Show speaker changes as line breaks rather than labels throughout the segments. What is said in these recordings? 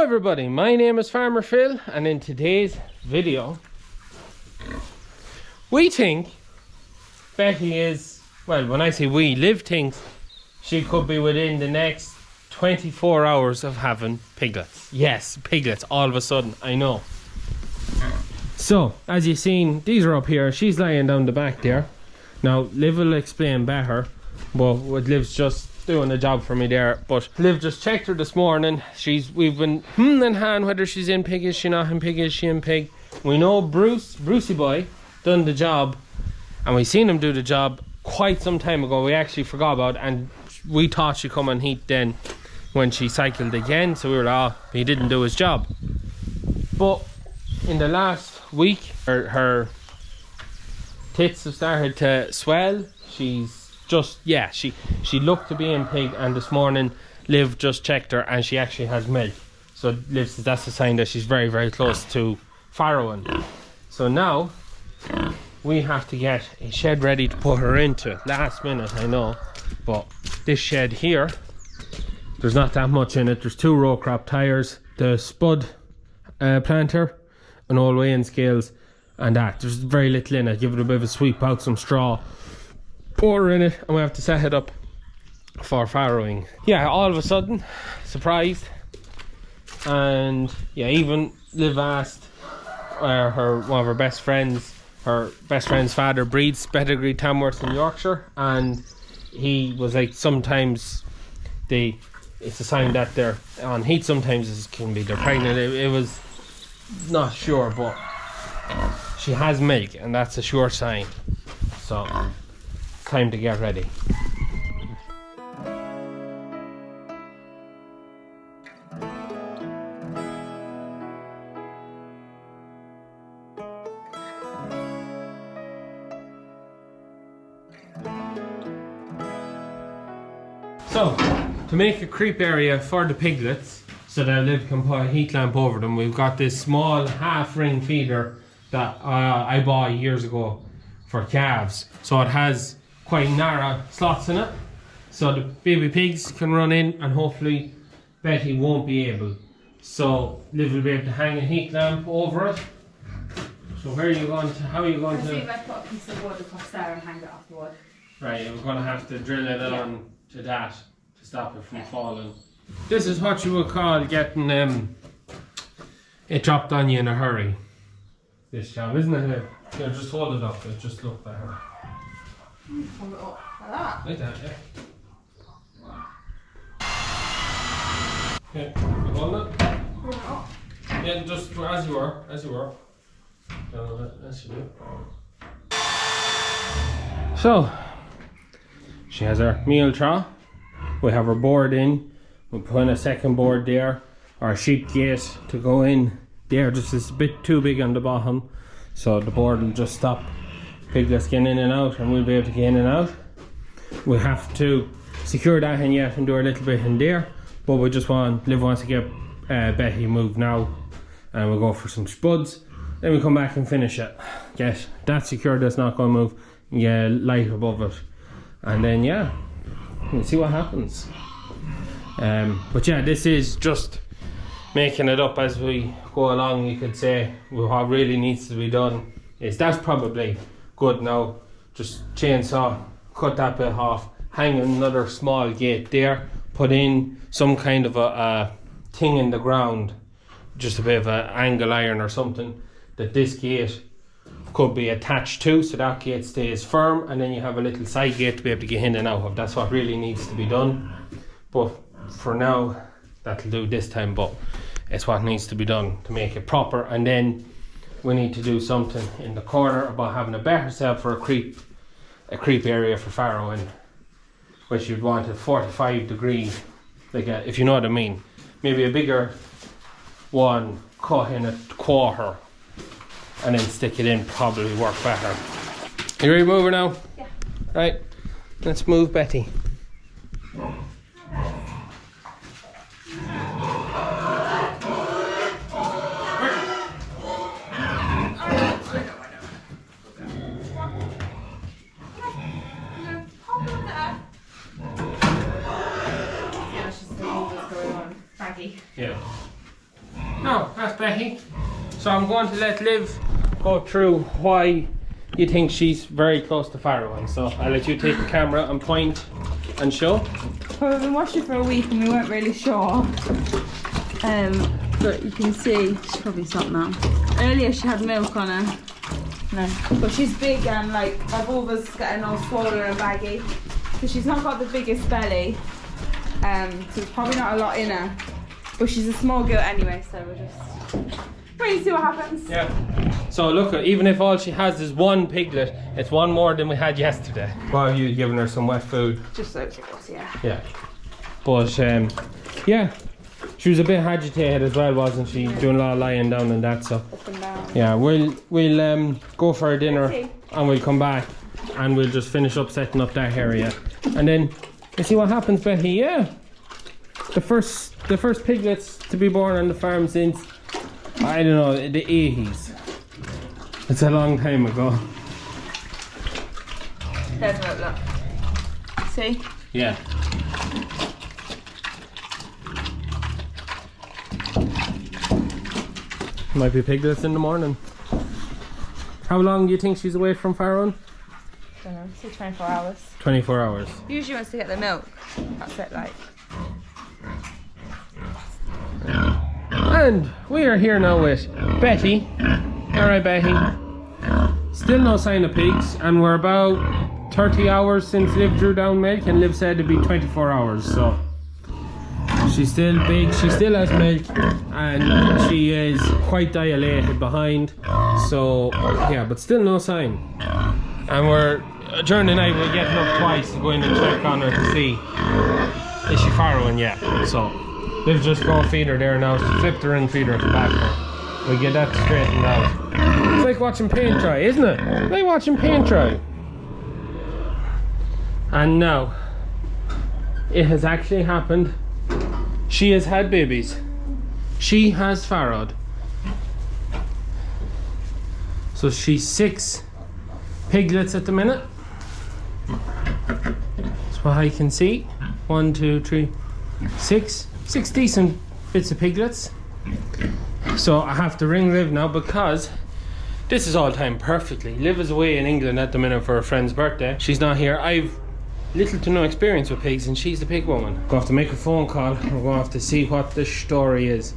everybody, my name is Farmer Phil, and in today's video we think Betty is, well, when I say we, Liv thinks she could be within the next 24 hours of having piglets. Yes, piglets, all of a sudden, I know. So, as you've seen, these are up here. She's lying down the back there. Now, Liv will explain better, but what Liv's just doing a job for me there. But Liv just checked her this morning. We've been and han whether she's in pig, is she not in pig, is she in pig. We know Brucey boy done the job, and we seen him do the job quite some time ago. We actually forgot about it, and we thought she'd come on heat then when she cycled again, so we were like, oh, he didn't do his job. But in the last week her tits have started to swell. She's just, yeah, she looked to be in pig, and this morning Liv just checked her and she actually has milk. So Liv says that's a sign that she's very, very close to farrowing. So now we have to get a shed ready to put her into. Last minute, I know, but this shed here, there's not that much in it. There's 2 row crop tires, the spud planter, an old weighing scales, and that. There's very little in it. Give it a bit of a sweep out, some straw, pour her in it, and we have to set it up for farrowing. Yeah, all of a sudden, surprised. And yeah, even Liv asked one of her best friend's father breeds pedigree tamworth in Yorkshire, and he was like, sometimes it's a sign that they're on heat, sometimes it can be they're pregnant. It was not sure, but she has milk, and that's a sure sign. So time to get ready. So, to make a creep area for the piglets, so that Liv can put a heat lamp over them, we've got this small half ring feeder that I bought years ago for calves. So it has quite narrow slots in it, so the baby pigs can run in, and hopefully Betty won't be able. So Liv will be able to hang a heat lamp over it. So where are you going to, how are you going to?
I see if I put a piece of wood across there and hang it off the wood.
Right, we're going to have to drill it on to that to stop it from falling. This is what you would call getting it dropped on you in a hurry. This job, isn't it, Liv? Yeah, just hold it up, it just look better.
Hold it up like that.
Like that, yeah. Okay, you hold it?
Hold it up.
Yeah, just as you were. Down a bit, as you do. So, she has her meal trough. We have her board in. We'll put in a second board there. Our sheep gate to go in there, just is a bit too big on the bottom. So the board will just stop piglets getting in and out, and we'll be able to get in and out. We have to secure that in yet and do a little bit in there, but we just Liv wants to get Betty moved now, and we'll go for some spuds. Then we come back and finish it. Get that secured, that's not going to move. Yeah, light above it, and then yeah, we'll see what happens. But yeah, this is just making it up as we go along. You could say, well, what really needs to be done is that's probably good now. Just chainsaw, cut that bit off, hang another small gate there, put in some kind of a thing in the ground, just a bit of an angle iron or something that this gate could be attached to, so that gate stays firm, and then you have a little side gate to be able to get in and out of. That's what really needs to be done. But for now, that'll do this time, but it's what needs to be done to make it proper. And then we need to do something in the corner about having a better setup for a creep area for farrowing, which you'd want a 45 degree, like a, if you know what I mean, maybe a bigger one cut in a quarter and then stick it in, probably work better. You ready to move her now?
Yeah.
Right, let's move Betty.
Yeah.
No, that's Betty. So I'm going to let Liv go through why you think she's very close to farrowing. So I'll let you take the camera and point and show.
Well, we've been watching for a week and we weren't really sure. But you can see, she's probably stopped now. Earlier she had milk on her. No. But she's big and like her vulva's getting all swollen and baggy. So she's not got the biggest belly. So there's probably not a lot in her. But she's a small gilt anyway, so we'll just wait and see what happens.
Yeah. So look, even if all she has is one piglet, it's one more than we had yesterday. Why are you giving her some wet food?
Just those girls, yeah.
Yeah. But yeah, she was a bit agitated as well, wasn't she? Doing a lot of lying down and that. So
Up and down.
yeah, we'll go for our dinner and we'll come back and we'll just finish up setting up that area, and then we'll see what happens, Betty. Yeah. The first piglets to be born on the farm since, I don't know, the 80s. It's a long time ago.
There's a look. See?
Yeah. Might be piglets in the morning. How long do you think she's away from farrowing?
I don't know, say 24 hours.
24 hours.
Usually wants to get the milk. That's it, like.
And we are here now with Betty. Alright, Betty. Still no sign of pigs, and we're about 30 hours since Liv drew down milk, and Liv said it'd be 24 hours, so she's still big, she still has milk, and she is quite dilated behind, so yeah, but still no sign. And during the night we're getting up twice to go in and check on her to see is she farrowing yet. So Liv just go feed her there now. She flipped her and feed her at the back there. We'll get that straightened out. It's like watching paint dry, isn't it? It's like watching paint dry. And now it has actually happened. She has had babies. She has farrowed. So she's 6 piglets at the minute. That's what I can see. 1, 2, 3, 6 decent bits of piglets. So I have to ring Liv now because this is all timed perfectly. Liv is away in England at the minute for her friend's birthday. She's not here. I've little to no experience with pigs and she's the pig woman. Go have to make a phone call. We're going to have to see what the story is.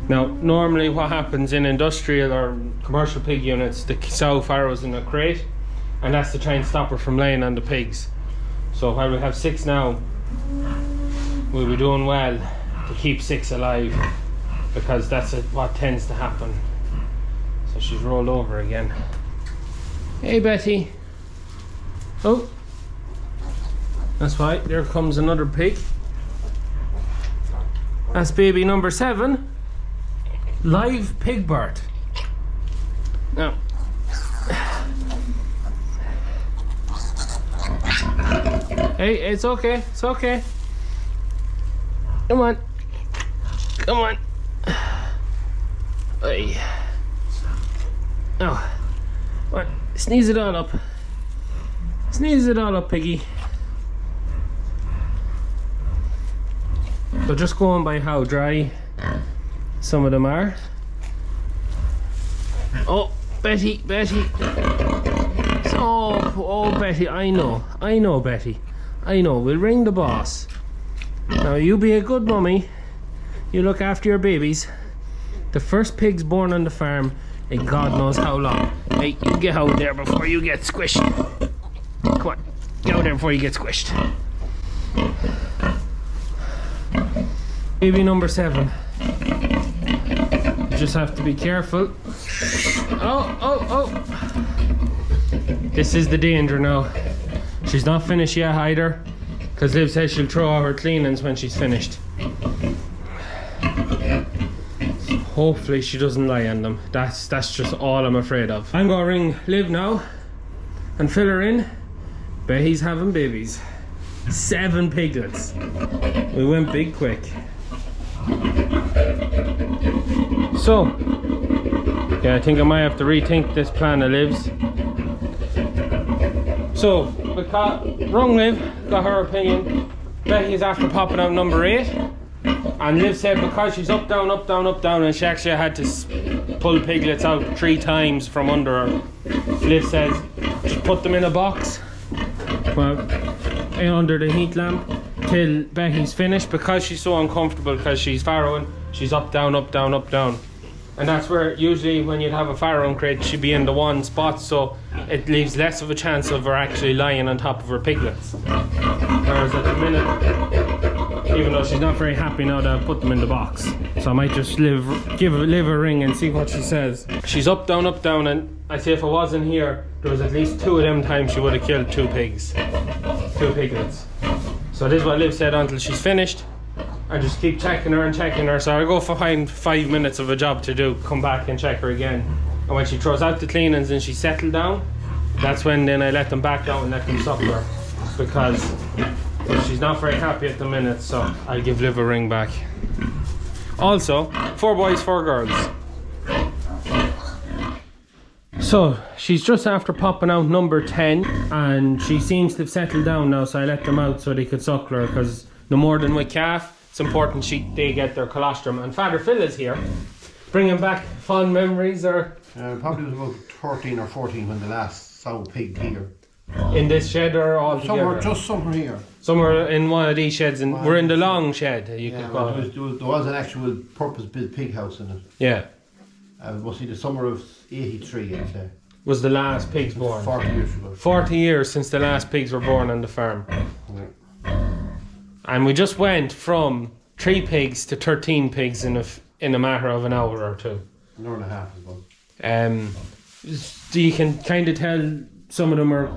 Now, normally what happens in industrial or commercial pig units, the sow farrows in a crate, and that's to try and stop her from laying on the pigs. So while we have 6 now, we'll be doing well to keep 6 alive, because that's what tends to happen. So she's rolled over again. Hey Betty. Oh, that's right, there comes another pig. That's baby number 7. Live pig birth. Now, hey, it's okay, it's okay. Come on, come on. Hey. Oh, come on, sneeze it all up. Sneeze it all up, piggy. So just going by how dry some of them are. Oh, Betty, Betty. Oh, Betty, I know, Betty. I know, we'll ring the boss. Now you be a good mummy. You look after your babies. The first pig's born on the farm in God knows how long. Hey, you get out there before you get squished. Come on, get out there before you get squished. Baby number 7. You just have to be careful. Oh. This is the danger now. She's not finished yet either, because Liv says she'll throw out her cleanings when she's finished. So hopefully she doesn't lie on them. That's just all I'm afraid of. I'm gonna ring Liv now and fill her in. Betty's having babies. 7 piglets. We went big quick. So, yeah, I think I might have to rethink this plan of Liv's. So, we rung Liv, got her opinion. Betty is after popping out number 8. And Liv said because she's up, down, up, down, up, down, and she actually had to pull piglets out 3 times from under her. Liv says, just put them in a box, well, under the heat lamp, till Becky's finished, because she's so uncomfortable, because she's farrowing, she's up, down, up, down, up, down. And that's where usually when you'd have a farrowing crate, she'd be in the one spot, so it leaves less of a chance of her actually lying on top of her piglets. Whereas at the minute, even though she's not very happy now that I've put them in the box, so I might just give Liv a ring and see what she says. She's up, down, and I say if I wasn't here, there was at least 2 of them times she would have killed 2 pigs. 2 piglets. So this is what Liv said until she's finished. I just keep checking her, so I go find 5 minutes of a job to do, come back and check her again. And when she throws out the cleanings and she's settled down, that's when then I let them back down and let them suck her. Because she's not very happy at the minute, so I'll give Liv a ring back. Also, 4 boys, 4 girls. So, she's just after popping out number 10, and she seems to have settled down now, so I let them out so they could suckle her, because no more than with calf, it's important they get their colostrum. And Father Phil is here, bringing back fond memories, or...
probably was about 13 or 14 when the last sow pig here.
In this shed or all together?
Somewhere here.
Somewhere in one of these sheds, and we're in the long shed, you could call it.
There was an actual purpose-built pig house in it.
Yeah.
It must be the summer of 83, I'd say.
Was the last pigs born?
40 years ago.
40 years since the last pigs were born on the farm.
Yeah.
And we just went from 3 pigs to 13 pigs in a matter of an hour or 2.
An hour and a half as well.
You can kind of tell some of them are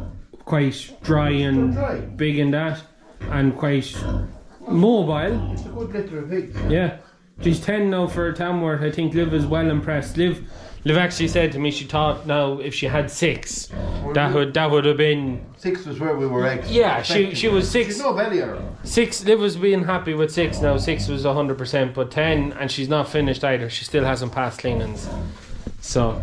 quite dry and big in that, and quite mobile.
It's a good litter of pigs.
Yeah. She's 10 now for a tamworth. I think Liv is well impressed. Liv actually said to me she thought now if she had 6, that would have been...
6 was where we were eggs.
Yeah, she was 6.
She's no belly on her.
6, Liv was being happy with 6 now. 6 was 100%, but 10, and she's not finished either. She still hasn't passed cleanings. So,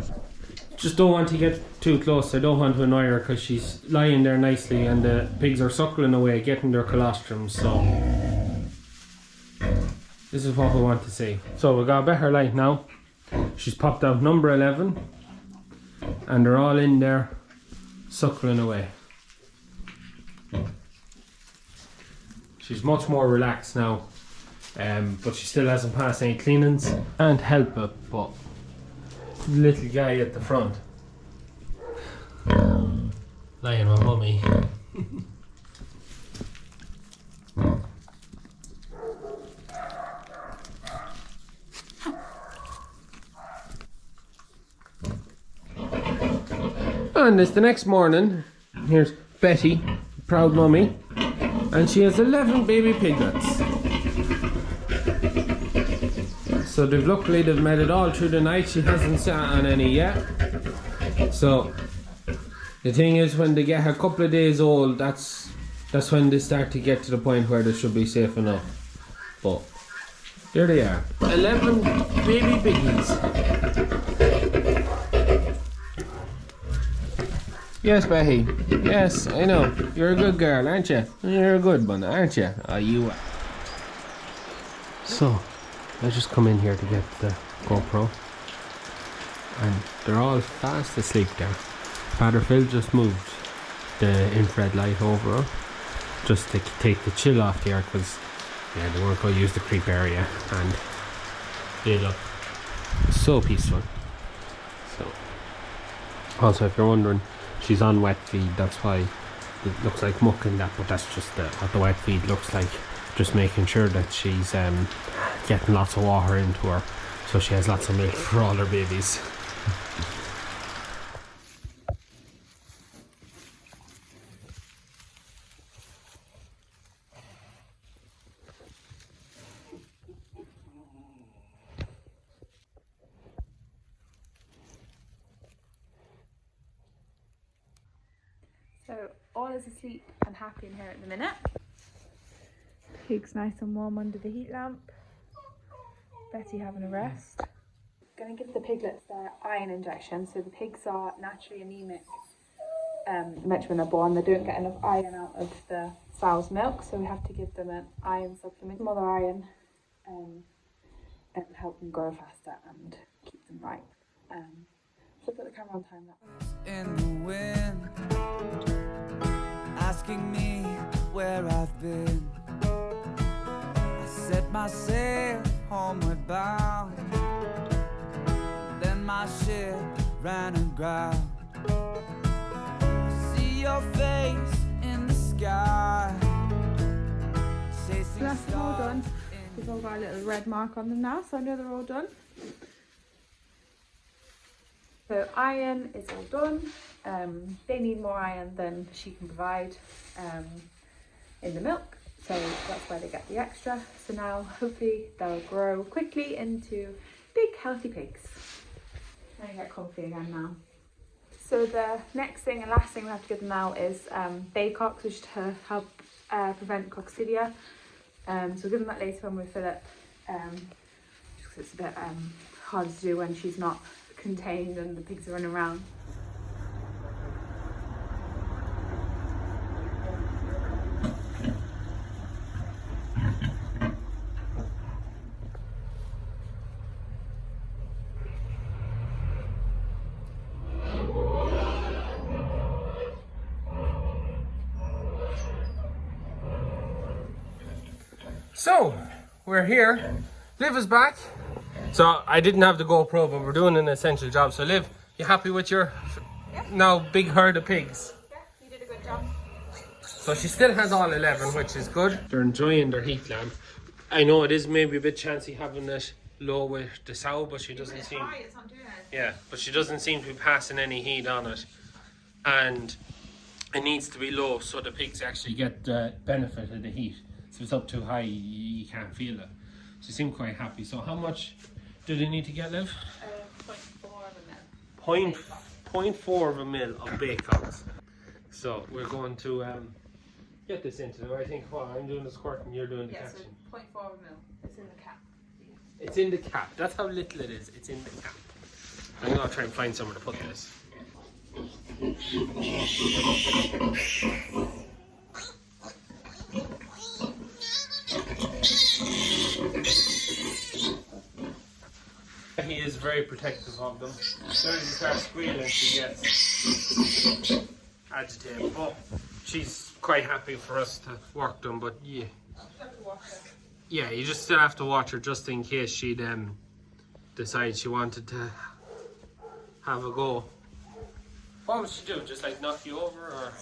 just don't want to get too close. I don't want to annoy her because she's lying there nicely and the pigs are suckling away, getting their colostrum. So, this is what we want to see. So, we got a better light now. She's popped out number 11, and they're all in there suckling away. She's much more relaxed now, but she still hasn't passed any cleanings. Can't help it, but little guy at the front lying with mummy. And it's the next morning. Here's Betty, proud mummy, and she has 11 baby piglets. So luckily they've made it all through the night. She hasn't sat on any yet. So the thing is, when they get a couple of days old, that's when they start to get to the point where they should be safe enough. But there they are, 11 baby piggies. Yes, Betty. Yes, I know. You're a good girl, aren't you? You're a good one, aren't you? Oh, you are. So, I just come in here to get the GoPro, and they're all fast asleep there. Father Phil just moved the infrared light over just to take the chill off the air, because they weren't going to use the creep area, and they look so peaceful. So, also, if you're wondering, she's on wet feed, that's why it looks like muck in that, but that's just what the wet feed looks like. Just making sure that she's getting lots of water into her, so she has lots of milk for all her babies.
So all is asleep and happy in here at the minute. Pig's nice and warm under the heat lamp. Betty having a rest. Going to give the piglets their iron injection. So the pigs are naturally anemic. Mentioned when they're born, they don't get enough iron out of the sow's milk, so we have to give them an iron supplement, some other iron and help them grow faster and keep them ripe. So put the camera on time lapse.
In the wind, asking me where I've been. I set my sail homeward bound, then my ship ran aground. I see your face in the sky, chasing
So that's them all done.
stars.
They've all got a little red mark on them now, so I know they're all done. So iron is all done. They need more iron than she can provide in the milk, so that's why they get the extra. So now hopefully they'll grow quickly into big healthy pigs. And get comfy again now. So the next thing and last thing we have to give them now is baycox, which is to help prevent coccidia. So we'll give them that later when we fill it, just 'cause it's a bit hard to do when she's not contained and the pigs are running around.
So, we're here. Liv is back. So, I didn't have the GoPro, but we're doing an essential job. So, Liv, you happy with your now big herd of pigs?
Yeah, you did a good job.
So, she still has all 11, which is good. They're enjoying their heat lamp. I know it is maybe a bit chancy having it low with the sow, but she doesn't seem...
It's not doing it.
Yeah, but she doesn't seem to be passing any heat on it. And it needs to be low so the pigs actually get the benefit of the heat. So if it's up too high, you can't feel it. She seemed quite happy. So how much do they need to get, Liv?
0.4 of a mil.
0.4 of a mil of baycox. So we're going to get this into them. I think I'm doing the squirt and you're doing the catching.
So 0.4 of a mil. It's in the cap.
It's in the cap. That's how little it is. It's in the cap. I'm going to try and find somewhere to put this. He is very protective of them. As soon as he starts squealing, she gets agitated. But she's quite happy for us to work them. But yeah, yeah, you just still have to watch her just in case she'd decide she wanted to have a go. What would she do? Just like knock you over, or?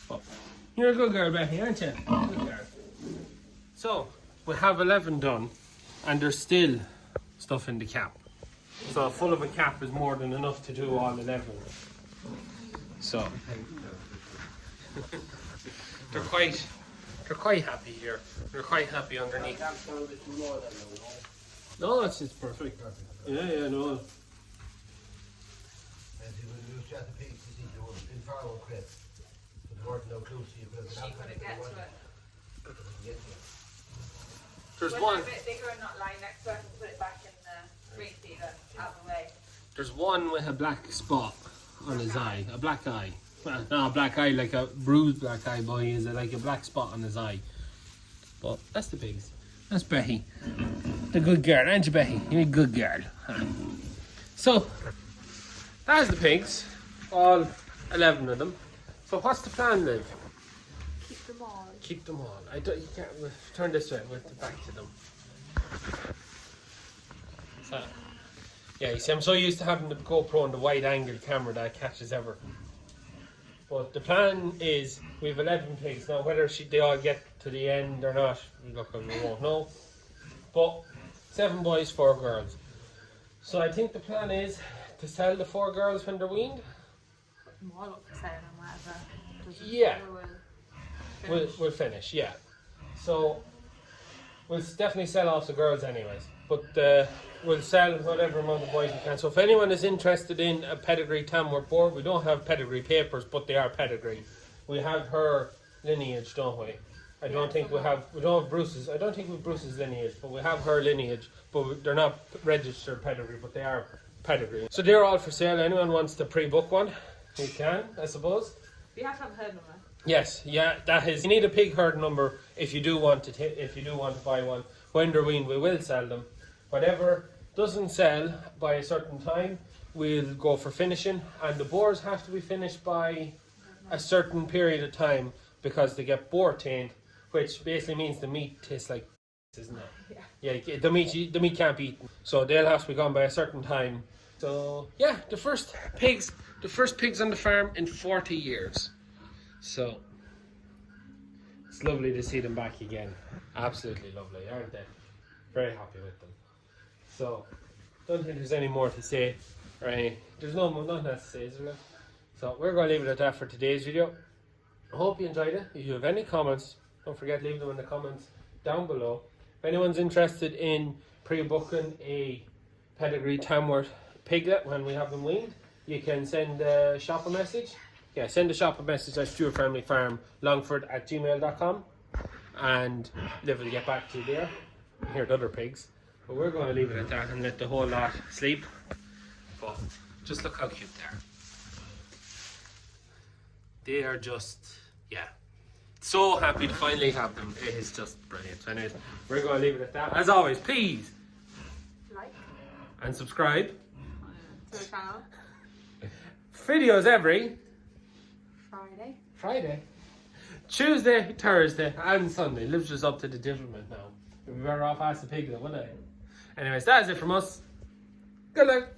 Oh, you're a good girl, Becky, aren't you? Good girl. So, we have 11 done, and there's still stuff in the cap. So, full of a cap is more than enough to do all 11. So, they're quite happy here. They're quite happy underneath. No, it's perfect. Yeah, no.
And he will use just the pigs to see the one in Farrowing crib. But there weren't no clues to you because
She couldn't get to it.
There's
When
one.
they're a bit bigger and not lying next to it, and put it back in the ring feeder out of the way.
There's one with a black spot on his eye, a black eye. Well, not a black eye, like a bruised black eye, but he has like a black spot on his eye. But that's the pigs. That's Becky. The good girl, aren't you, Becky? You're a good girl. Huh. So, that's the pigs. All 11 of them. So what's the plan, Liv?
Keep them all.
Keep them all. I don't. You can't. Turn this way. We'll back to them. So, yeah, you see, I'm so used to having the GoPro and the wide-angle camera that catches everything. But the plan is we have 11 pigs now. Whether they all get to the end or not, look, we won't know. But 7 boys, 4 girls. So I think the plan is to sell the 4 girls when they're weaned.
Put them all up for sale and whatever.
Yeah.
We'll
We'll finish, yeah. So we'll definitely sell off the girls anyways. But we'll sell whatever amount of boys we can. So if anyone is interested in a pedigree Tamworth board, we don't have pedigree papers, but they are pedigree. We have her lineage, don't we? I don't think we don't have Bruce's. I don't think we have Bruce's lineage, but we have her lineage. But they're not registered pedigree, but they are pedigree. So they're all for sale. Anyone wants to pre-book one, you can, I suppose.
We have to have a herd number.
Yes, yeah, that is. You need a pig herd number if you do want to buy one. When they're weaned, we will sell them. Whatever doesn't sell by a certain time, we'll go for finishing, and the boars have to be finished by a certain period of time because they get boar taint, which basically means the meat tastes like, isn't it? Yeah, the meat can't be eaten, so they'll have to be gone by a certain time. So yeah, the first pigs on the farm in 40 years. So it's lovely to see them back again. Absolutely lovely, aren't they? Very happy with them. So don't think there's any more to say, or any. There's nothing else to say, is there? So we're going to leave it at that for today's video. I hope you enjoyed it. If you have any comments, don't forget to leave them in the comments down below. If anyone's interested in pre-booking a pedigree Tamworth piglet when we have them weaned, you can send a shop a message. Yeah, send a shop a message at Stewart Family Farm, longford@gmail.com, and Liv will get back to you there. Hear the other pigs. But we're going to leave it at that and let the whole lot sleep. But just look how cute they are. They are just, yeah. So happy to finally have them. It is just brilliant. So anyways, we're going to leave it at that. As always, please
Like
and subscribe.
to the channel.
Videos every
Friday.
Tuesday, Thursday and Sunday. Liv's just up to the gentleman now. We'd be better off asking Piglet, wouldn't I? Anyways, that is it from us. Good luck.